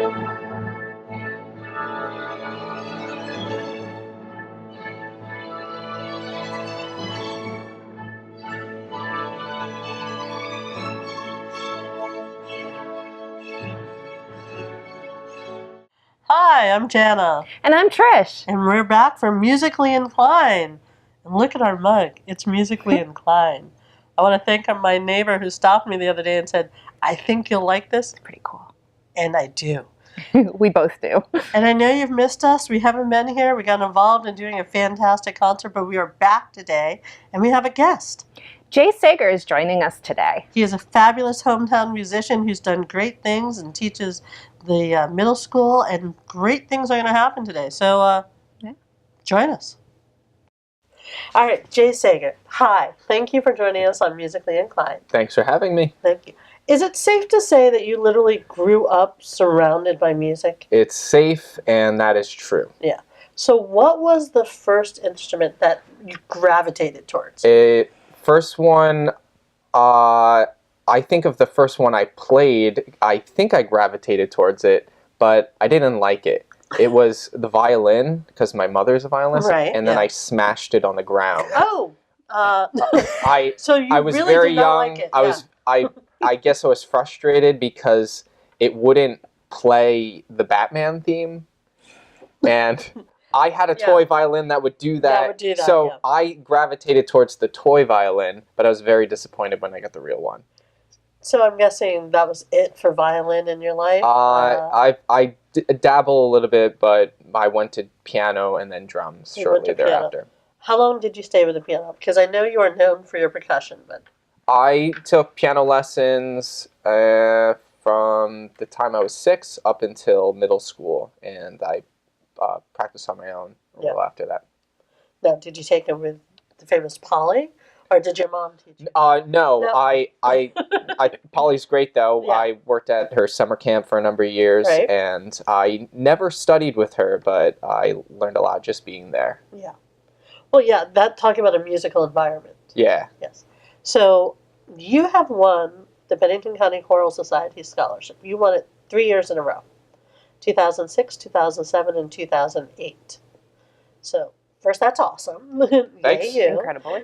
Hi, I'm Jana. And I'm Trish. And we're back for Musically Inclined. And look at our mug. It's Musically Inclined. I want to thank my neighbor who stopped me the other day and said, I think you'll like this. It's pretty cool. And I do. We both do. And I know you've missed us. We haven't been here. We got involved in doing a fantastic concert, but we are back today, and we have a guest. Jay Sager is joining us today. He is a fabulous hometown musician who's done great things and teaches the middle school, and great things are going to happen today. So join us. All right, Jay Sager, hi. Thank you for joining us on Musically Inclined. Thanks for having me. Thank you. Is it safe to say that you literally grew up surrounded by music? It's safe, and that is true. Yeah. So what was the first instrument that you gravitated towards? First one, I think of the first one I played, I think I gravitated towards it, but I didn't like it. It was the violin, because my mother's a violinist, right, and then I smashed it on the ground. Oh! So you I was really very did not young. like it. I guess I was frustrated because it wouldn't play the Batman theme, and I had a toy violin that would do that. That would do that, so I gravitated towards the toy violin, but I was very disappointed when I got the real one. So I'm guessing that was it for violin in your life? I dabble a little bit, but I went to piano and then drums shortly thereafter. How long did you stay with the piano? Because I know you are known for your percussion, but... I took piano lessons from the time I was 6 up until middle school, and I practiced on my own a little after that. Now, did you take it with the famous Polly, or did your mom teach you? No. Polly's great, though. Yeah. I worked at her summer camp for a number of years, right. And I never studied with her, but I learned a lot just being there. Yeah. Well, yeah, talking about a musical environment. Yeah. Yes. So you have won the Bennington County Choral Society Scholarship. You won it 3 years in a row, 2006, 2007, and 2008. So first, that's awesome. Thanks. Yay, you. Incredible.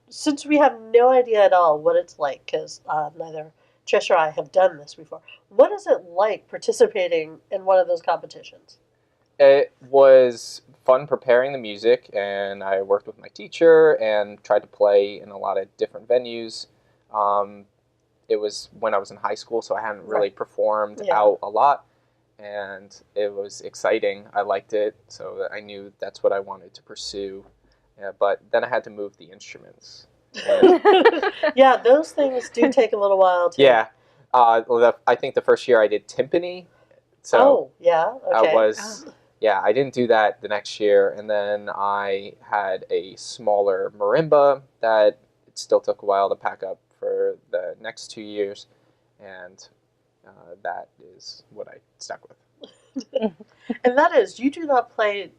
Since we have no idea at all what it's like, because neither Trish or I have done this before, what is it like participating in one of those competitions? It was fun preparing the music, and I worked with my teacher and tried to play in a lot of different venues. It was when I was in high school, so I hadn't really performed out a lot, and it was exciting. I liked it, so I knew that's what I wanted to pursue. But then I had to move the instruments. Yeah, those things do take a little while to... Yeah. I think the first year I did timpani. So okay. I didn't do that the next year, and then I had a smaller marimba that it still took a while to pack up for the next 2 years, and that is what I stuck with. And that is, you do not play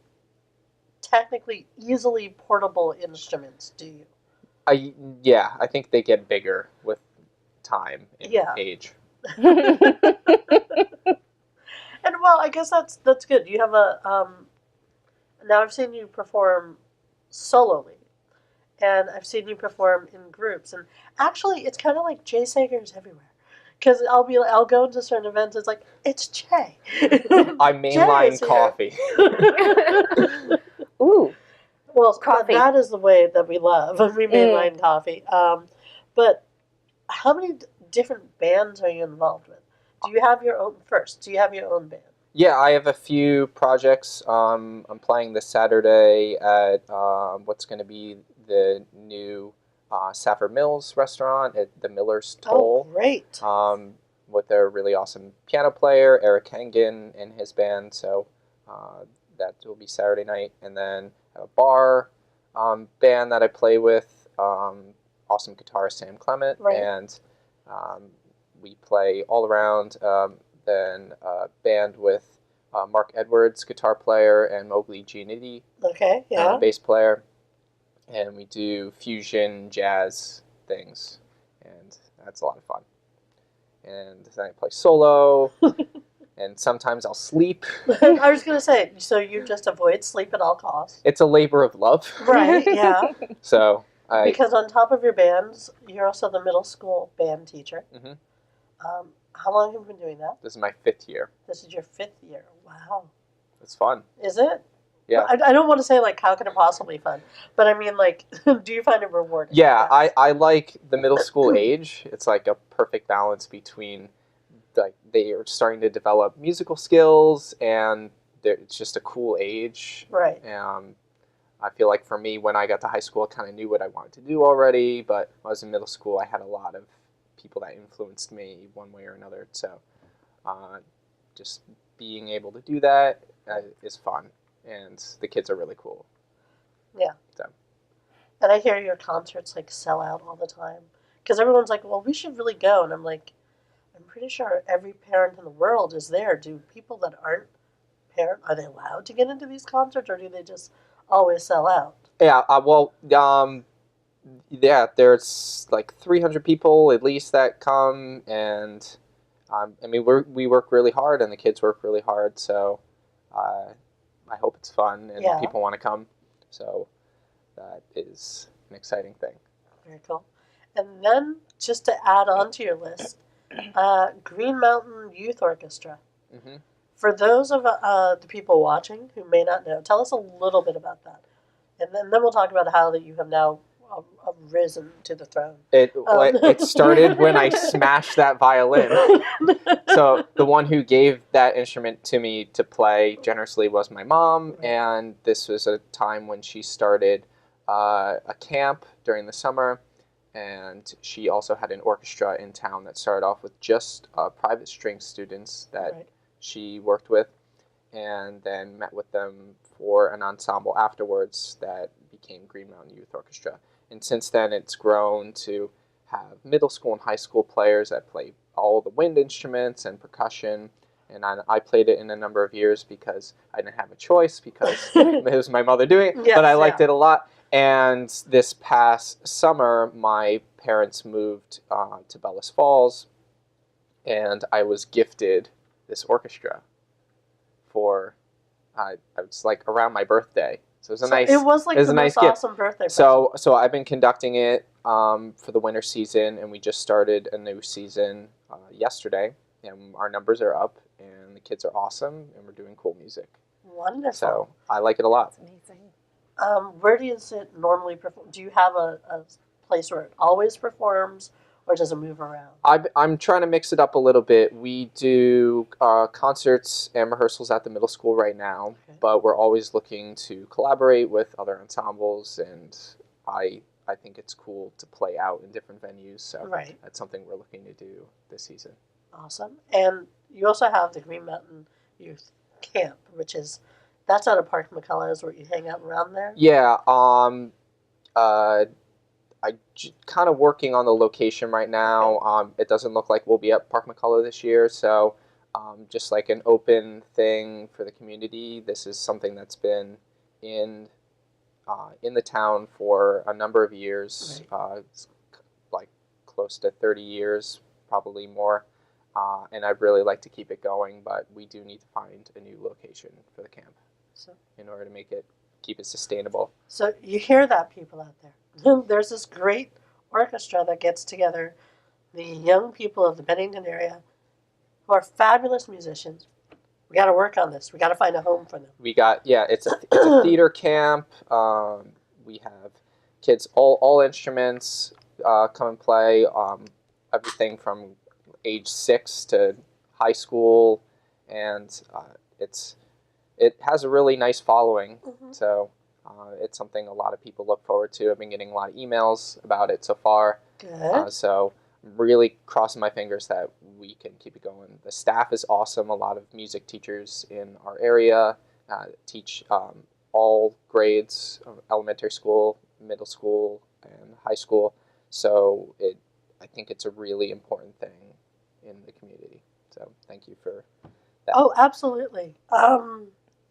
technically easily portable instruments, do you? I think they get bigger with time and age. And well, I guess that's good. You have now I've seen you perform solely, and I've seen you perform in groups, and actually it's kind of like Jay Sager's everywhere. Because I'll go into certain events, it's like, it's Jay. I mainline coffee. Ooh. Well, coffee. That is the way that we love. We mainline coffee. But how many different bands are you involved with? Do you have your own band? Yeah, I have a few projects. I'm playing this Saturday at what's going to be the new Safford Mills restaurant at the Miller's Toll. Oh, great. With their really awesome piano player, Eric Hengen, and his band. So that will be Saturday night. And then a bar band that I play with, awesome guitarist Sam Clement. Right. And we play all around. Then a band with Mark Edwards, guitar player, and Mowgli Giannidi, bass player. And we do fusion jazz things, and that's a lot of fun. and then I play solo, and sometimes I'll sleep. I was gonna say, so you just avoid sleep at all costs, It's a labor of love. right? Yeah, So because on top of your bands, you're also the middle school band teacher. Mhm. How long have you been doing that? This is my 5th year. This is your 5th year. Wow, It's fun. is it? Yeah. I don't want to say like how can it possibly be fun, but I mean like, do you find it rewarding? Yeah, Yes. I like the middle school age. It's like a perfect balance between like they are starting to develop musical skills and it's just a cool age. Right. I feel like for me, when I got to high school, I kind of knew what I wanted to do already. But when I was in middle school, I had a lot of people that influenced me one way or another. So just being able to do that is fun. And the kids are really cool. Yeah. So. And I hear your concerts like sell out all the time because everyone's like, "Well, we should really go," and I'm like, I'm pretty sure every parent in the world is there. Do people that aren't parent are they allowed to get into these concerts, or do they just always sell out? Yeah. Yeah. There's like 300 people at least that come, and I mean we work really hard, and the kids work really hard. So. I hope it's fun and Yeah. people want to come. So that is an exciting thing. Very cool. And then just to add on to your list, Green Mountain Youth Orchestra. hmm For those of the people watching who may not know, tell us a little bit about that, and then we'll talk about how that you have now risen to the throne. It started when I smashed that violin. So the one who gave that instrument to me to play generously was my mom, and this was a time when she started a camp during the summer, and she also had an orchestra in town that started off with just private string students that Right. she worked with, and then met with them for an ensemble afterwards that became Green Mountain Youth Orchestra. And since then, it's grown to have middle school and high school players that play all the wind instruments and percussion. And I played it in a number of years because I didn't have a choice because it was my mother doing it. Yes, but I liked yeah. it a lot. And this past summer, my parents moved to Bellas Falls, and I was gifted this orchestra for it's like around my birthday. So it was a nice. It was like it was the a nice most gift. awesome birthday. So I've been conducting it for the winter season, and we just started a new season yesterday, and our numbers are up, and the kids are awesome, and we're doing cool music. Wonderful. So I like it a lot. That's amazing. Where does it normally perform? Do you have a place where it always performs, or does it move around? I'm trying to mix it up a little bit. We do concerts and rehearsals at the middle school right now, Okay. but we're always looking to collaborate with other ensembles, and I think it's cool to play out in different venues. So Right. that's something we're looking to do this season. Awesome. And you also have the Green Mountain Youth Camp, which is that's out of Park McCullough, where you hang out around there. Yeah. Kind of working on the location right now. It doesn't look like we'll be at Park McCullough this year, so just like an open thing for the community. This is something that's been in the town for a number of years. It's like close to 30 years, probably more. And I'd really like to keep it going, but we do need to find a new location for the camp So, in order to keep it sustainable. so you hear that, people out there. There's this great orchestra that gets together the young people of the Bennington area who are fabulous musicians. We got to work on this. We got to find a home for them. We got it's a theater camp. We have kids all instruments come and play. Everything from age 6 to high school, and it has a really nice following. So it's something a lot of people look forward to. I've been getting a lot of emails about it so far. Good. So I'm really crossing my fingers that we can keep it going. The staff is awesome. A lot of music teachers in our area teach all grades, elementary school, middle school, and high school. So I think it's a really important thing in the community. So thank you for that. Oh, absolutely.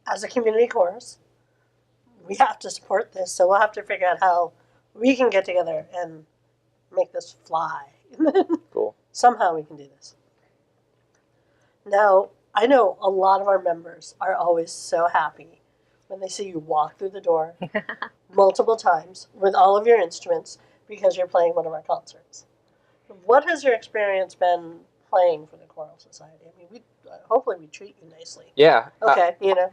As a community chorus, we have to support this, so we'll have to figure out how we can get together and make this fly. Cool. Somehow we can do this. Now, I know a lot of our members are always so happy when they see you walk through the door multiple times with all of your instruments because you're playing one of our concerts. What has your experience been playing for the Choral Society? I mean, hopefully we treat you nicely. Yeah. Okay, you know.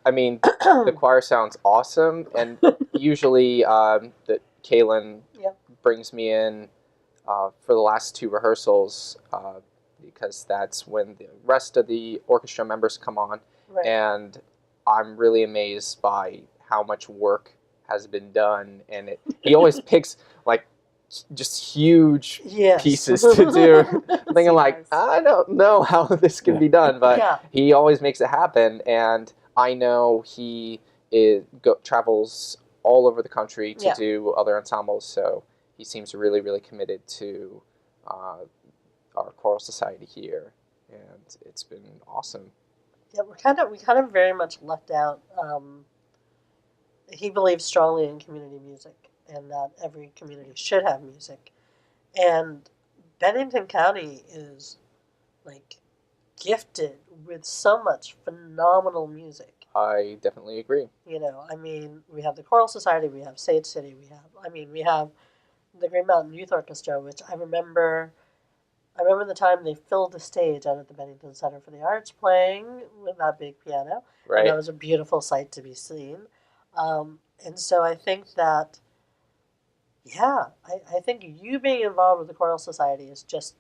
I mean, the choir sounds awesome, and usually that Kaylin Yep. brings me in for the last two rehearsals because that's when the rest of the orchestra members come on, Right. and I'm really amazed by how much work has been done, and he always picks like just huge Yes. pieces to do. I'm thinking like, Yes. I don't know how this can be done, but Yeah. he always makes it happen, and I know he travels all over the country to Yeah. do other ensembles, so he seems really, really committed to our choral society here, and it's been awesome. Yeah, we kind of very much left out. He believes strongly in community music and that every community should have music. And Bennington County is like gifted with so much phenomenal music. I definitely agree. You know, I mean, we have the Choral Society, we have Sage City, we have the Green Mountain Youth Orchestra, which I remember the time they filled the stage out at the Bennington Center for the Arts playing with that big piano. And Right. that was a beautiful sight to be seen. And so I think that, yeah, I think you being involved with the Choral Society is just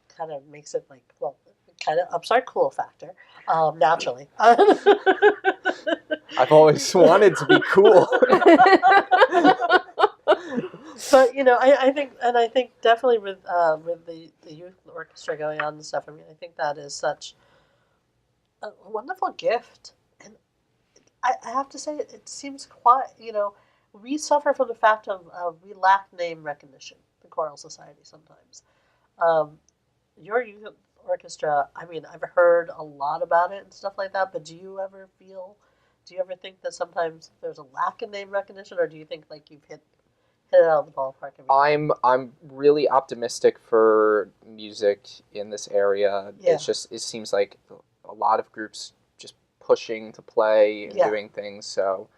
kind of makes it like, well, kind of ups our cool factor, naturally. I've always wanted to be cool. But you know, I think definitely with the youth orchestra going on and stuff. I mean, I think that is such a wonderful gift, and I have to say it seems quite. You know, we suffer from the fact of we lack name recognition. The choral society sometimes. Um, your youth orchestra. I mean, I've heard a lot about it and stuff like that. But do you ever feel? Do you ever think that sometimes there's a lack of name recognition, or do you think like you've hit it out of the ballpark every time? I'm really optimistic for music in this area. Yeah. It seems like a lot of groups just pushing to play and Yeah. doing things. So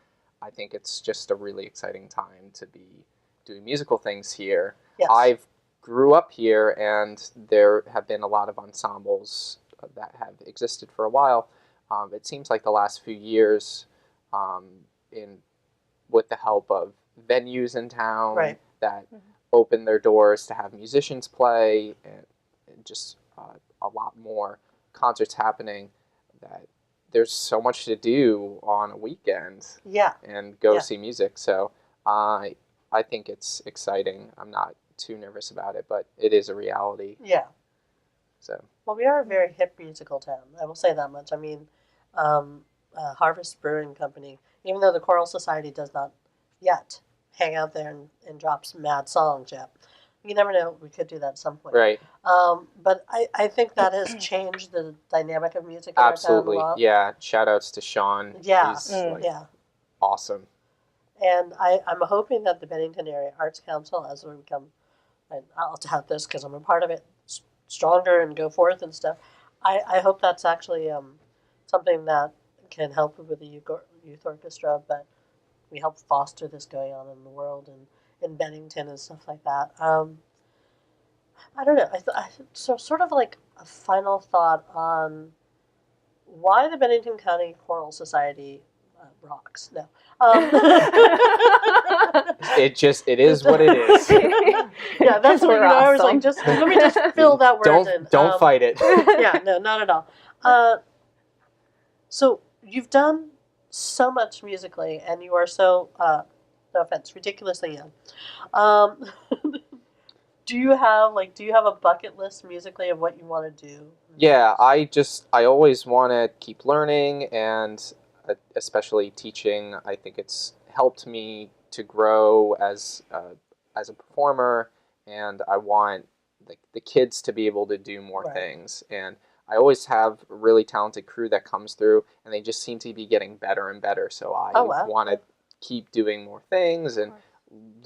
I think it's just a really exciting time to be doing musical things here. Yes. I've grew up here, and there have been a lot of ensembles that have existed for a while. It seems like the last few years, in with the help of venues in town Right. that open their doors to have musicians play, and just a lot more concerts happening, that there's so much to do on a weekend Yeah. and go Yeah. see music. So I think it's exciting. I'm not too nervous about it, but it is a reality. Yeah. So Well, we are a very hip musical town. I will say that much. I mean, Harvest Brewing Company, even though the Choral Society does not yet hang out there and drop some mad songs yet, you never know. We could do that at some point. right, But I think that has changed the dynamic of music in absolutely, our town a lot. yeah. Shout outs to Sean. Yeah. He's like Yeah. awesome. And I'm hoping that the Bennington Area Arts Council, as we become, and I'll tout this because I'm a part of it, stronger and go forth and stuff. I hope that's actually something that can help with the youth orchestra, but we help foster this going on in the world and in Bennington and stuff like that. I don't know. So sort of like a final thought on why the Bennington County Choral Society rocks. No. It is what it is. Yeah, that's what We're I was awesome. like. Just let me just fill that word in. Don't fight it. Yeah, no, not at all. So you've done so much musically, and you are so no offense, ridiculously young. Do you have a bucket list musically of what you want to do? Yeah, I always want to keep learning, and especially teaching. I think it's helped me to grow as a performer, and I want the kids to be able to do more Right. things. And I always have a really talented crew that comes through, and they just seem to be getting better and better. So I Oh, wow. want to keep doing more things and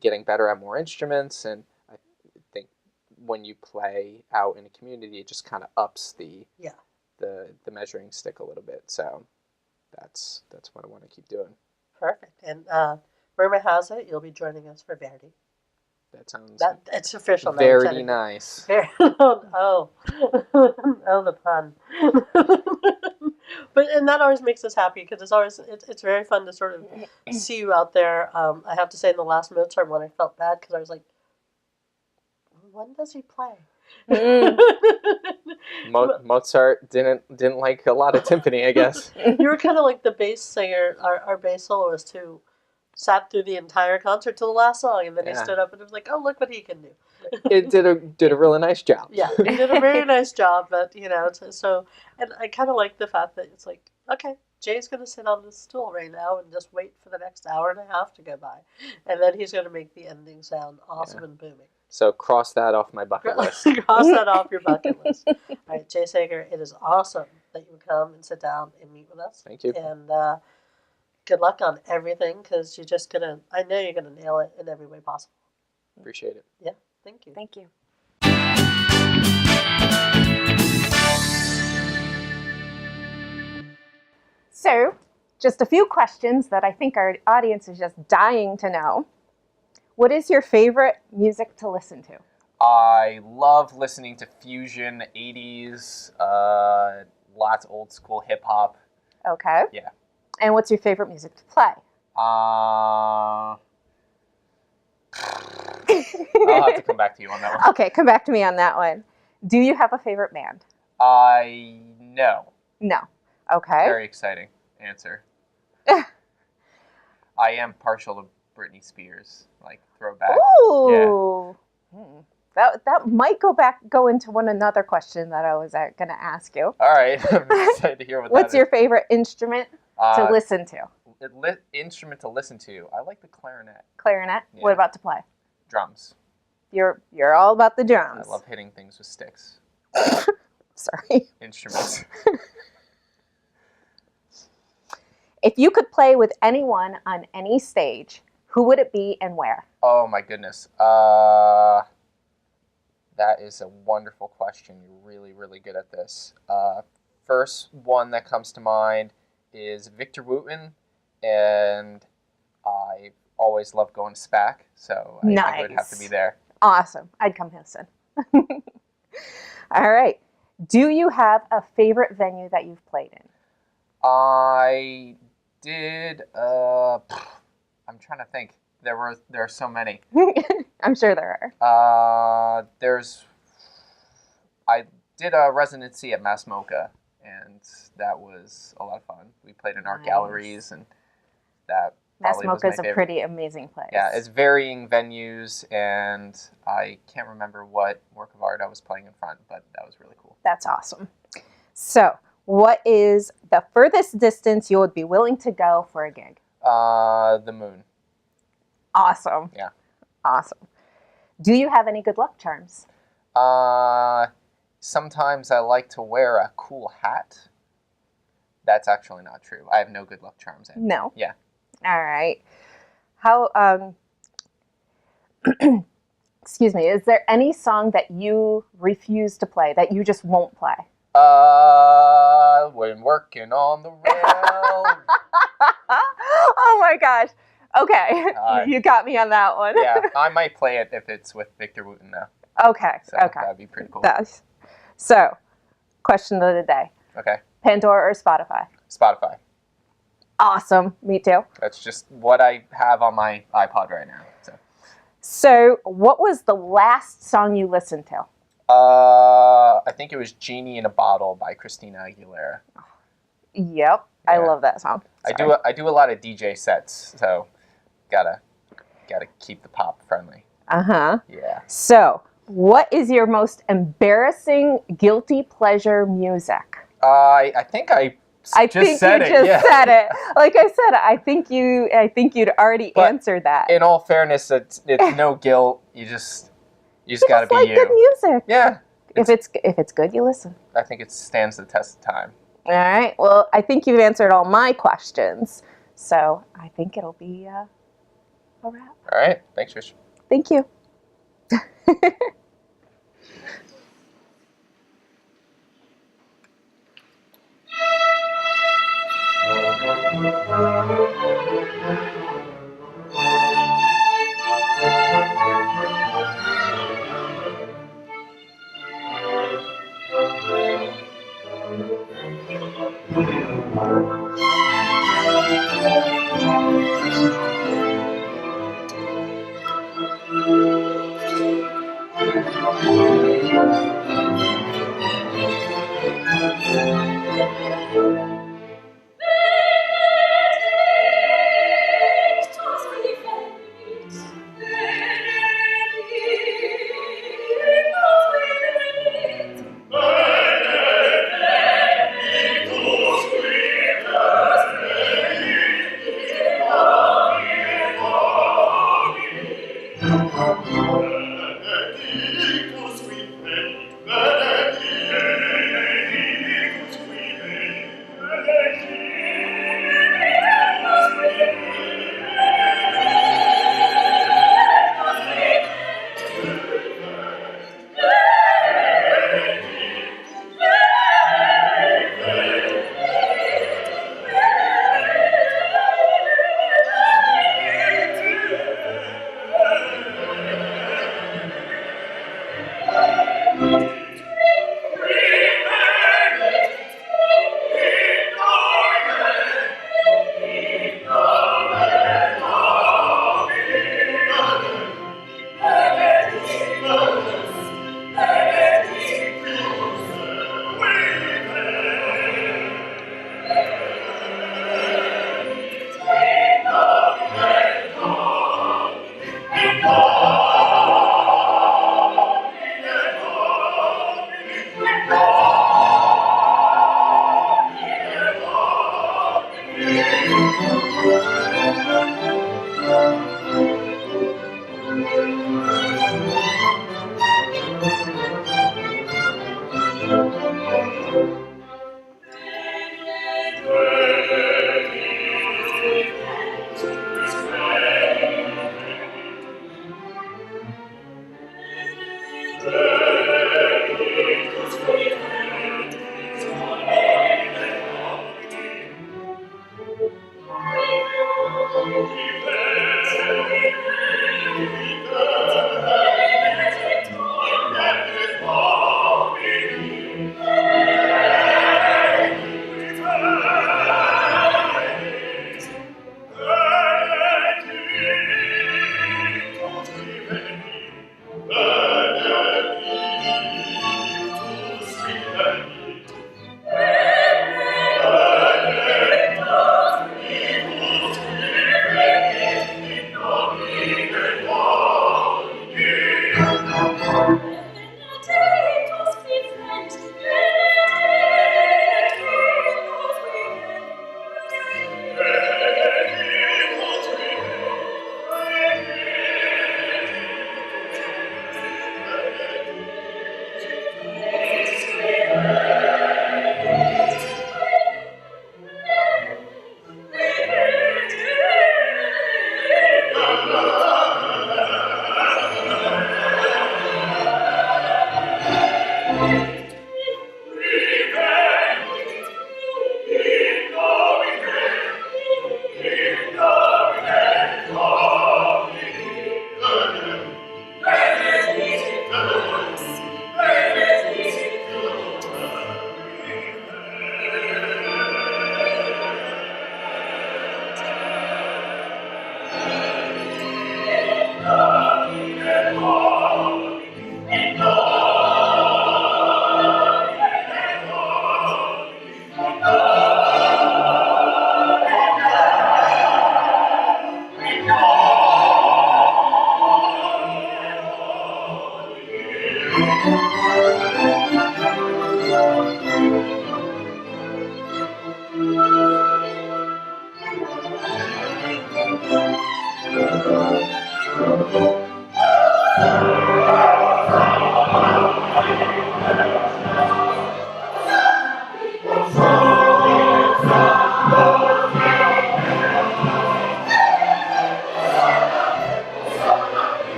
getting better at more instruments. And I think when you play out in a community, it just kind of ups the Yeah. the measuring stick a little bit. So that's what I want to keep doing. Perfect. And rumor has it you'll be joining us for Verdi. That sounds It's official now. very nice. Oh, oh, the pun. But and that always makes us happy because it's very fun to sort of see you out there. I have to say, in the last Mozart one, I felt bad because I was like, when does he play? Mm. Mozart didn't like a lot of timpani, I guess. You were kind of like the bass singer, our bass soloist, who sat through the entire concert till the last song, and then he Yeah. stood up and was like, "Oh, look what he can do." It did a really nice job. Yeah, he did a very nice job. But so, and I kind of like the fact that it's like, okay, Jay's gonna sit on this stool right now and just wait for the next hour and a half to go by, and then he's gonna make the ending sound awesome and booming. So cross that off my bucket list. Cross that off your bucket list. All right, Jay Sager, it is awesome that you would come and sit down and meet with us. Thank you. And good luck on everything, because I know you're gonna nail it in every way possible. Appreciate it. Yeah, thank you. Thank you. So, just a few questions that I think our audience is just dying to know. What is your favorite music to listen to? I love listening to fusion, 80s, lots of old school hip hop. Okay. Yeah. And what's your favorite music to play? I'll have to come back to you on that one. Okay, come back to me on that one. Do you have a favorite band? No. No. Okay. Very exciting answer. I am partial to Britney Spears, like throwback. Ooh. Hmm. That might go into another question that I was going to ask you. All right, I'm excited to hear what What's that your favorite instrument to listen to? Instrument to listen to. I like the clarinet. Clarinet. Yeah. What about to play? Drums. You're all about the drums. I love hitting things with sticks. Sorry. Instruments. If you could play with anyone on any stage, who would it be and where? Oh my goodness. That is a wonderful question. You're really, really good at this. First one that comes to mind is Victor Wooten, and I always love going to SPAC, so I think I would have to be there. Awesome. I'd come listen. All right. Do you have a favorite venue that you've played in? I did. I'm trying to think. There are so many. I'm sure there are. I did a residency at Mass Mocha, and that was a lot of fun. We played in art Nice. galleries, and that Mass probably was Mocha is my a favorite. pretty amazing place. Yeah, it's varying venues, and I can't remember what work of art I was playing in front, but that was really cool. That's awesome. So, what is the furthest distance you would be willing to go for a gig? The moon. Awesome. Yeah. Awesome. Do you have any good luck charms? Sometimes I like to wear a cool hat. That's actually not true. I have no good luck charms. No. Yeah. All right. How, excuse me, is there any song that you refuse to play, that you just won't play? When working on the rail. Oh my gosh. Okay. You got me on that one. Yeah, I might play it if it's with Victor Wooten though. Okay. So Okay. that'd be pretty cool. So, question of the day. Okay. Pandora or Spotify? Spotify. Awesome. Me too. That's just what I have on my iPod right now. So, what was the last song you listened to? I think it was Genie in a Bottle by Christina Aguilera. Yep. I love that song. Sorry. I do a lot of DJ sets, so gotta keep the pop friendly. Uh-huh. Yeah. So, what is your most embarrassing guilty pleasure music? I think I just said it. Said it. Like I said, I think you'd already answered that. In all fairness, it's no guilt. You just gotta be like you. Good music. Yeah. If it's good, you listen. I think it stands the test of time. All right. Well, I think you've answered all my questions, so I think it'll be a wrap. All right. Thanks, Trish. Thank you.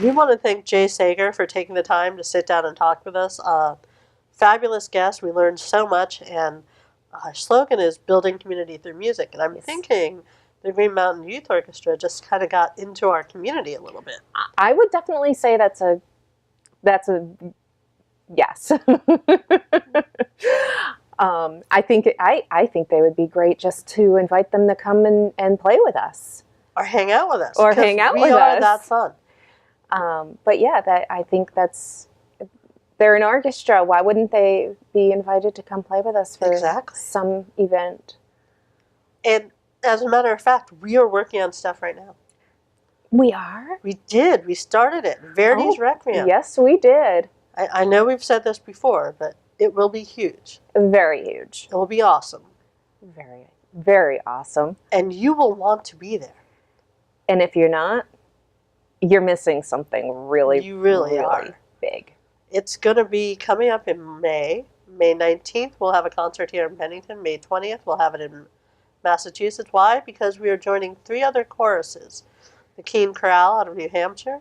we want to thank Jay Sager for taking the time to sit down and talk with us. Fabulous guest. We learned so much, and our slogan is building community through music. And I'm Yes. thinking the Green Mountain Youth Orchestra just kind of got into our community a little bit. I would definitely say that's a yes. I think they would be great just to invite them to come and play with us. Or hang out with us. Or 'cause hang out we with are us. that fun. But yeah, I think they're an orchestra. Why wouldn't they be invited to come play with us for Exactly. some event? And as a matter of fact, we are working on stuff right now. We are? We did. We started it. Verdi's Requiem. Yes, we did. I know we've said this before, but it will be huge. Very huge. It will be awesome. Very, very awesome. And you will want to be there. And if you're not, you're missing something really, You really are. big. It's going to be coming up in May. May 19th, we'll have a concert here in Pennington. May 20th, we'll have it in Massachusetts. Why? Because we are joining 3 other choruses. The Keene Chorale out of New Hampshire,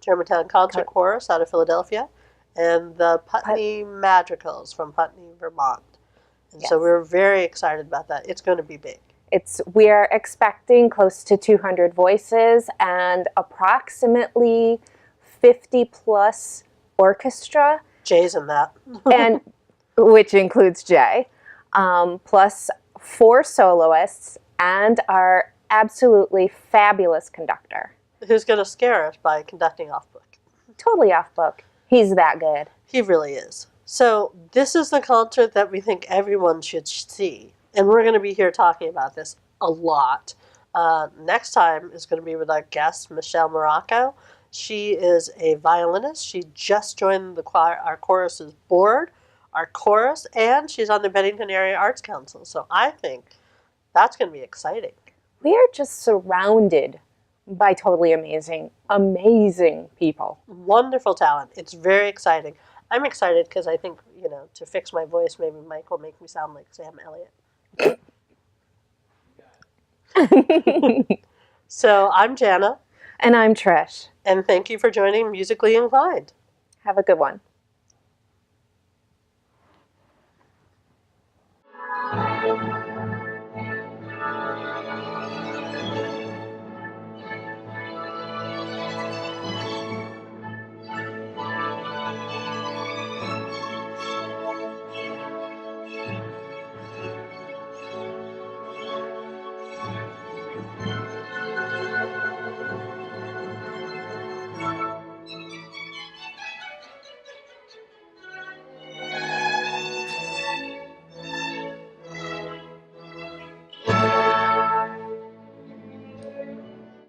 Germantown Concert Chorus out of Philadelphia, and the Putney Madrigals from Putney, Vermont. And so Yes. we're very excited about that. It's going to be big. We are expecting close to 200 voices and approximately 50 plus orchestra, Jay's in that. and which includes Jay, plus 4 soloists and our absolutely fabulous conductor. Who's going to scare us by conducting off book. Totally off book. He's that good. He really is. So this is the concert that we think everyone should see. And we're going to be here talking about this a lot. Next time is going to be with our guest, Michelle Morocco. She is a violinist. She just joined the choir, our chorus's board, our chorus, and she's on the Bennington Area Arts Council. So I think that's going to be exciting. We are just surrounded by totally amazing people. Wonderful talent. It's very exciting. I'm excited because I think, to fix my voice, maybe Mike will make me sound like Sam Elliott. So I'm Jana, And I'm Trish. and thank you for joining Musically Inclined. Have a good one.